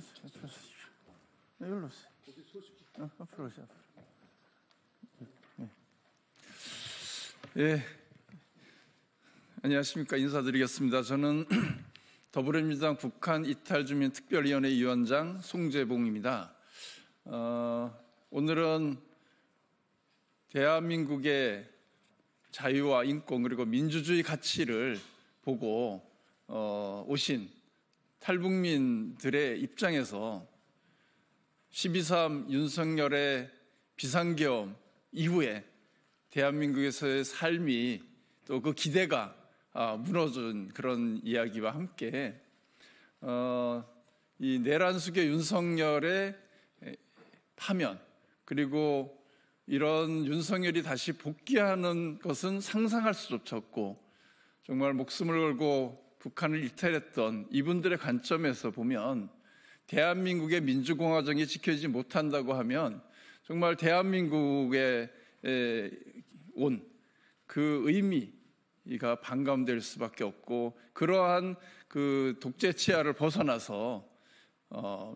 서세요. 여기로 오세요. 앞으로 오세요. 예. 안녕하십니까. 인사드리겠습니다. 저는 더불어민주당 북한 이탈 주민 특별위원회 위원장 송재봉입니다. 오늘은 대한민국의 자유와 인권 그리고 민주주의 가치를 보고 오신 탈북민들의 입장에서 12.3 윤석열의 비상계엄 이후에 대한민국에서의 삶이 또 그 기대가 무너진 그런 이야기와 함께 이 내란 수교 윤석열의 파면 그리고 이런 윤석열이 다시 복귀하는 것은 상상할 수조차 없고 정말 목숨을 걸고 북한을 이탈했던 이분들의 관점에서 보면 대한민국의 민주공화정이 지켜지지 못한다고 하면 정말 대한민국에 온 그 의미가 반감될 수밖에 없고 그러한 그 독재 치하를 벗어나서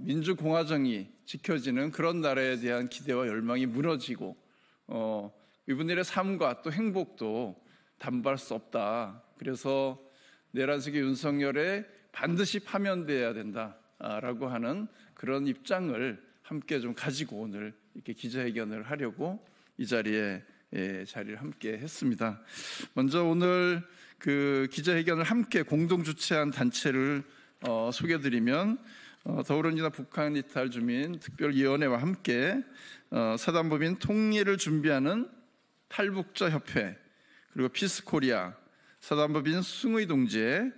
민주공화정이 지켜지는 그런 나라에 대한 기대와 열망이 무너지고 이분들의 삶과 또 행복도 담보할 수 없다. 그래서 내란 수교 윤석열에 반드시 파면돼야 된다라고 하는 그런 입장을 함께 좀 가지고 오늘 이렇게 기자회견을 하려고 이 자리를 함께 했습니다. 먼저 오늘 그 기자회견을 함께 공동 주최한 단체를 소개드리면 더불어민주당 북한 이탈 주민 특별위원회와 함께 사단법인 통일을 준비하는 탈북자 협회 그리고 피스코리아 사단법인 숭의 동지회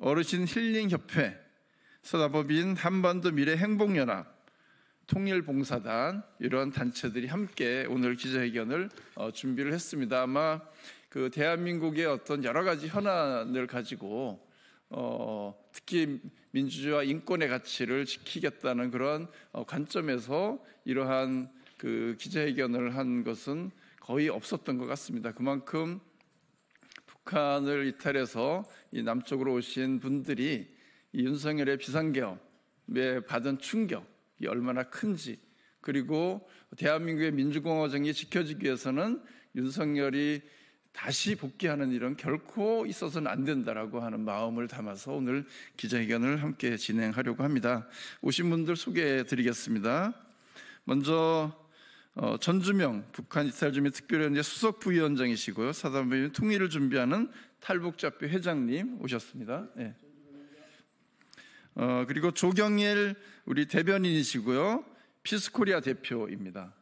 어르신 힐링 협회 사단법인 한반도 미래 행복연합 통일봉사단 이러한 단체들이 함께 오늘 기자회견을 준비를 했습니다. 아마 그 대한민국의 어떤 여러 가지 현안을 가지고 특히 민주주의와 인권의 가치를 지키겠다는 그런 관점에서 이러한 그 기자회견을 한 것은 거의 없었던 것 같습니다. 그만큼 북한을 이탈해서 이 남쪽으로 오신 분들이 이 윤석열의 비상계엄에 받은 충격이 얼마나 큰지 그리고 대한민국의 민주공화정이 지켜지기 위해서는 윤석열이 다시 복귀하는 일은 결코 있어서는 안 된다라고 하는 마음을 담아서 오늘 기자회견을 함께 진행하려고 합니다. 오신 분들 소개해 드리겠습니다. 먼저 전주명 북한 이탈 주민 특별위원회 수석 부위원장이시고요. 사단법인 통일을 준비하는 탈북자협회 회장님 오셨습니다. 네. 그리고 조경일 우리 대변인이시고요. 피스코리아 대표입니다.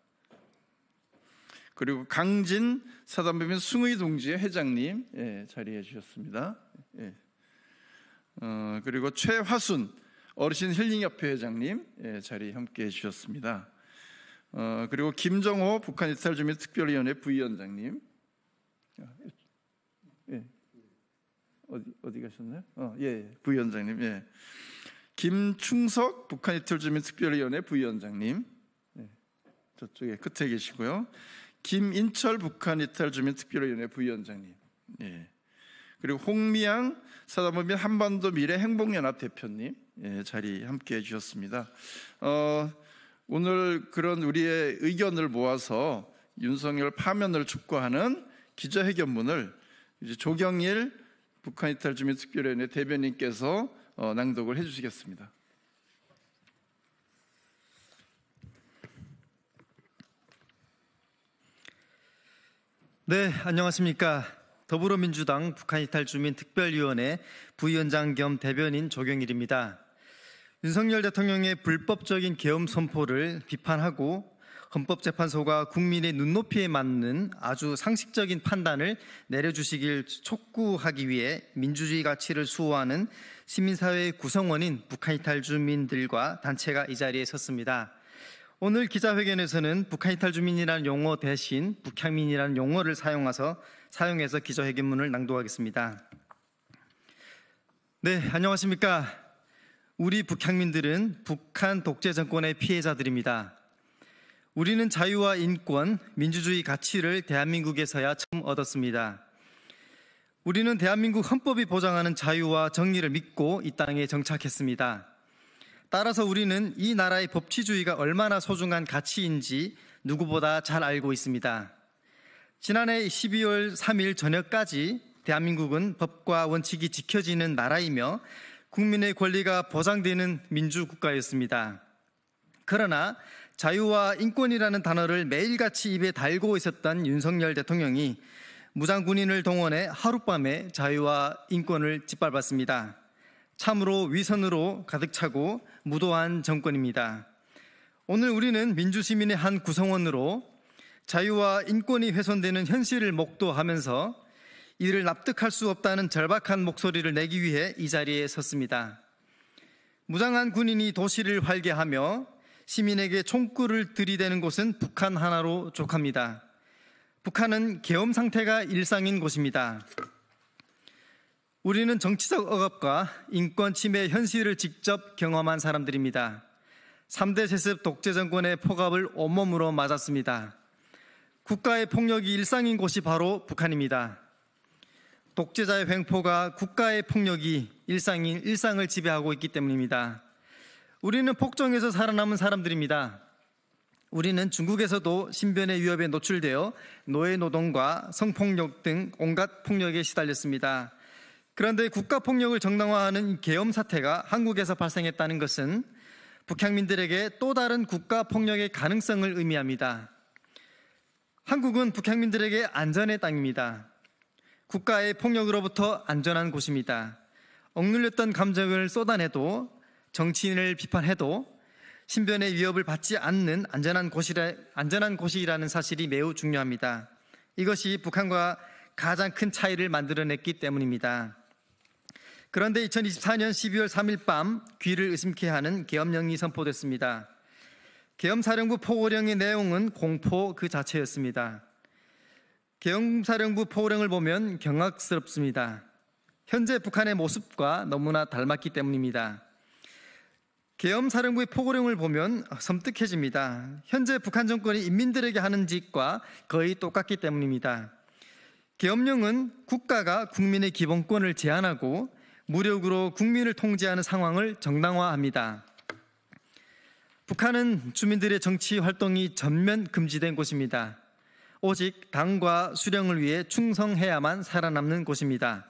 그리고 강진 사단법인 숭의 동지회 회장님 자리해 주셨습니다. 그리고 최화순 어르신 힐링협회 회장님 자리 함께 해 주셨습니다. 그리고 김정호 북한 이탈 주민 특별위원회 부위원장님 어디 가셨나요? 부위원장님 김충석 북한 이탈 주민 특별위원회 부위원장님 저쪽에 끝에 계시고요. 김인철 북한 이탈 주민 특별위원회 부위원장님 그리고 홍미양 사단법인 한반도 미래 행복연합 대표님 자리 함께 해주셨습니다. 오늘 그런 우리의 의견을 모아서 윤석열 파면을 촉구하는 기자회견문을 이제 조경일 북한 이탈 주민 특별위원회 대변인께서 낭독을 해주시겠습니다. 네, 안녕하십니까. 더불어민주당 북한 이탈 주민 특별위원회 부위원장 겸 대변인 조경일입니다. 윤석열 대통령의 불법적인 계엄 선포를 비판하고 헌법재판소가 국민의 눈높이에 맞는 아주 상식적인 판단을 내려주시길 촉구하기 위해 민주주의 가치를 수호하는 시민사회의 구성원인 북한 이탈 주민들과 단체가 이 자리에 섰습니다. 오늘 기자회견에서는 북한 이탈 주민이라는 용어 대신 북향민이라는 용어를 사용해서 기자회견문을 낭독하겠습니다. 네, 안녕하십니까. 우리 북향민들은 북한 독재 정권의 피해자들입니다. 우리는 자유와 인권, 민주주의 가치를 대한민국에서야 처음 얻었습니다. 우리는 대한민국 헌법이 보장하는 자유와 정의를 믿고 이 땅에 정착했습니다. 따라서 우리는 이 나라의 법치주의가 얼마나 소중한 가치인지 누구보다 잘 알고 있습니다. 지난해 12월 3일 저녁까지 대한민국은 법과 원칙이 지켜지는 나라이며 국민의 권리가 보장되는 민주국가였습니다. 그러나 자유와 인권이라는 단어를 매일같이 입에 달고 있었던 윤석열 대통령이 무장군인을 동원해 하룻밤에 자유와 인권을 짓밟았습니다. 참으로 위선으로 가득 차고 무도한 정권입니다. 오늘 우리는 민주시민의 한 구성원으로 자유와 인권이 훼손되는 현실을 목도하면서 이를 납득할 수 없다는 절박한 목소리를 내기 위해 이 자리에 섰습니다. 무장한 군인이 도시를 활개하며 시민에게 총구를 들이대는 곳은 북한 하나로 족합니다. 북한은 계엄 상태가 일상인 곳입니다. 우리는 정치적 억압과 인권 침해 현실을 직접 경험한 사람들입니다. 3대 세습 독재 정권의 폭압을 온몸으로 맞았습니다. 국가의 폭력이 일상인 곳이 바로 북한입니다. 독재자의 횡포가 국가의 폭력이 일상을 지배하고 있기 때문입니다. 우리는 폭정에서 살아남은 사람들입니다. 우리는 중국에서도 신변의 위협에 노출되어 노예노동과 성폭력 등 온갖 폭력에 시달렸습니다. 그런데 국가폭력을 정당화하는 계엄 사태가 한국에서 발생했다는 것은 북향민들에게 또 다른 국가폭력의 가능성을 의미합니다. 한국은 북향민들에게 안전의 땅입니다. 국가의 폭력으로부터 안전한 곳입니다. 억눌렸던 감정을 쏟아내도 정치인을 비판해도 신변의 위협을 받지 않는 안전한 곳이라는 사실이 매우 중요합니다. 이것이 북한과 가장 큰 차이를 만들어냈기 때문입니다. 그런데 2024년 12월 3일 밤 귀를 의심케 하는 계엄령이 선포됐습니다. 계엄사령부 포고령의 내용은 공포 그 자체였습니다. 계엄사령부 포고령을 보면 경악스럽습니다. 현재 북한의 모습과 너무나 닮았기 때문입니다. 계엄사령부의 포고령을 보면 섬뜩해집니다. 현재 북한 정권이 인민들에게 하는 짓과 거의 똑같기 때문입니다. 계엄령은 국가가 국민의 기본권을 제한하고 무력으로 국민을 통제하는 상황을 정당화합니다. 북한은 주민들의 정치 활동이 전면 금지된 곳입니다. 오직 당과 수령을 위해 충성해야만 살아남는 곳입니다.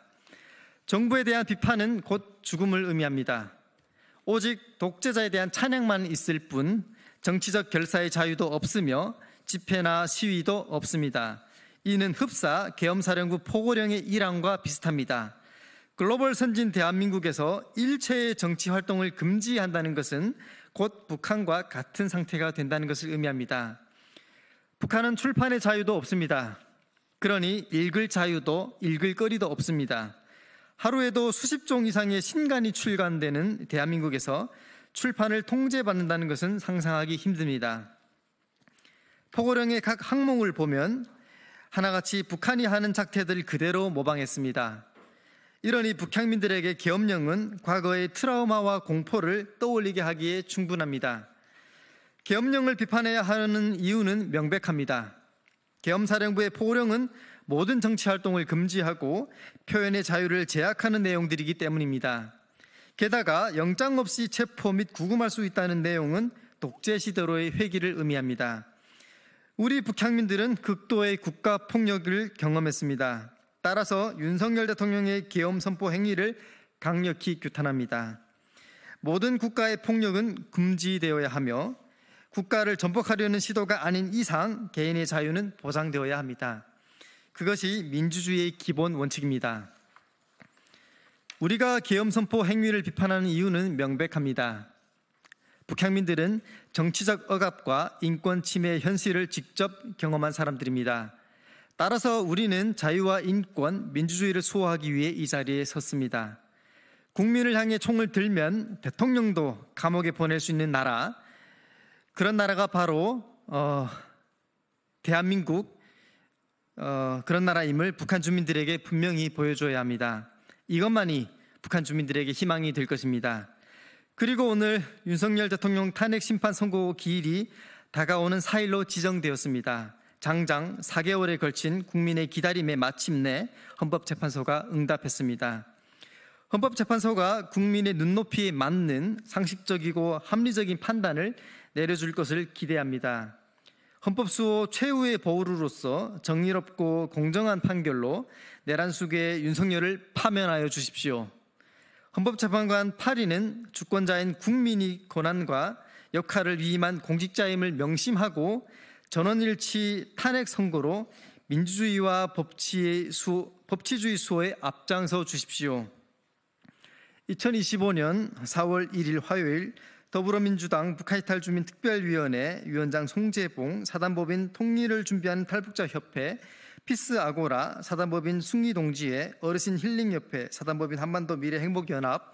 정부에 대한 비판은 곧 죽음을 의미합니다. 오직 독재자에 대한 찬양만 있을 뿐 정치적 결사의 자유도 없으며 집회나 시위도 없습니다. 이는 흡사 계엄사령부 포고령의 일환과 비슷합니다. 글로벌 선진 대한민국에서 일체의 정치 활동을 금지한다는 것은 곧 북한과 같은 상태가 된다는 것을 의미합니다. 북한은 출판의 자유도 없습니다. 그러니 읽을 자유도 읽을 거리도 없습니다. 하루에도 수십 종 이상의 신간이 출간되는 대한민국에서 출판을 통제받는다는 것은 상상하기 힘듭니다. 포고령의 각 항목을 보면 하나같이 북한이 하는 작태들 그대로 모방했습니다. 이러니 북향민들에게 계엄령은 과거의 트라우마와 공포를 떠올리게 하기에 충분합니다. 계엄령을 비판해야 하는 이유는 명백합니다. 계엄사령부의 포고령은 모든 정치활동을 금지하고 표현의 자유를 제약하는 내용들이기 때문입니다. 게다가 영장 없이 체포 및 구금할 수 있다는 내용은 독재 시대로의 회귀를 의미합니다. 우리 북향민들은 극도의 국가폭력을 경험했습니다. 따라서 윤석열 대통령의 계엄 선포 행위를 강력히 규탄합니다. 모든 국가의 폭력은 금지되어야 하며 국가를 전복하려는 시도가 아닌 이상 개인의 자유는 보장되어야 합니다. 그것이 민주주의의 기본 원칙입니다. 우리가 계엄 선포 행위를 비판하는 이유는 명백합니다. 북향민들은 정치적 억압과 인권 침해의 현실을 직접 경험한 사람들입니다. 따라서 우리는 자유와 인권, 민주주의를 수호하기 위해 이 자리에 섰습니다. 국민을 향해 총을 들면 대통령도 감옥에 보낼 수 있는 나라, 그런 나라가 바로 대한민국, 그런 나라임을 북한 주민들에게 분명히 보여줘야 합니다. 이것만이 북한 주민들에게 희망이 될 것입니다. 그리고 오늘 윤석열 대통령 탄핵 심판 선고 기일이 다가오는 4일로 지정되었습니다. 장장 4개월에 걸친 국민의 기다림에 마침내 헌법재판소가 응답했습니다. 헌법재판소가 국민의 눈높이에 맞는 상식적이고 합리적인 판단을 내려줄 것을 기대합니다. 헌법수호 최후의 보루로서 정의롭고 공정한 판결로 내란 속의 윤석열을 파면하여 주십시오. 헌법재판관 8인은 주권자인 국민의 권한과 역할을 위임한 공직자임을 명심하고 전원일치 탄핵 선고로 민주주의와 법치주의 수호에 앞장서 주십시오. 2025년 4월 1일 화요일 더불어민주당 북한이탈 주민 특별위원회 위원장 송재봉, 사단법인 통일을 준비하는 탈북자협회, 피스아고라, 사단법인 숭리동지회, 어르신 힐링협회, 사단법인 한반도 미래행복연합,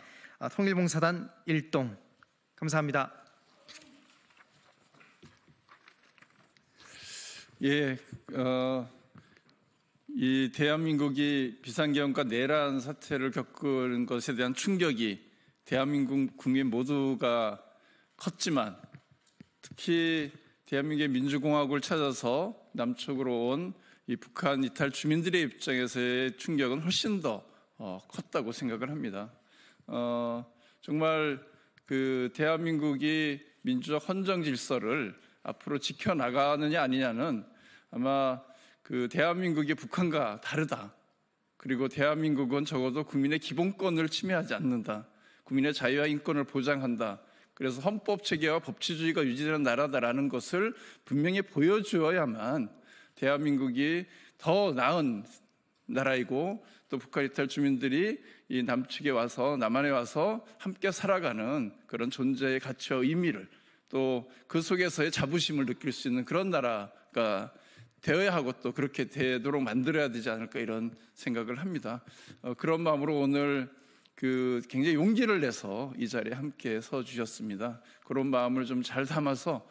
통일봉사단 일동. 감사합니다. 예, 이 대한민국이 비상계엄과 내란 사태를 겪은 것에 대한 충격이 대한민국 국민 모두가 컸지만 특히 대한민국의 민주공화국을 찾아서 남쪽으로 온 이 북한 이탈 주민들의 입장에서의 충격은 훨씬 더 컸다고 생각을 합니다. 정말 그 대한민국이 민주적 헌정 질서를 앞으로 지켜나가느냐 아니냐는 아마 그 대한민국이 북한과 다르다. 그리고 대한민국은 적어도 국민의 기본권을 침해하지 않는다. 국민의 자유와 인권을 보장한다. 그래서 헌법 체계와 법치주의가 유지되는 나라다라는 것을 분명히 보여주어야만 대한민국이 더 나은 나라이고 또 북한 이탈 주민들이 이 남측에 와서 남한에 와서 함께 살아가는 그런 존재의 가치와 의미를 또 그 속에서의 자부심을 느낄 수 있는 그런 나라가 되어야 하고 또 그렇게 되도록 만들어야 되지 않을까 이런 생각을 합니다. 그런 마음으로 오늘 굉장히 용기를 내서 이 자리에 함께 서 주셨습니다. 그런 마음을 좀 잘 담아서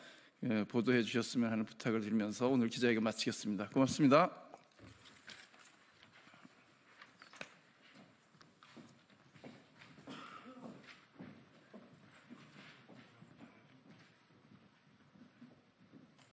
보도해 주셨으면 하는 부탁을 드리면서 오늘 기자회견 마치겠습니다. 고맙습니다.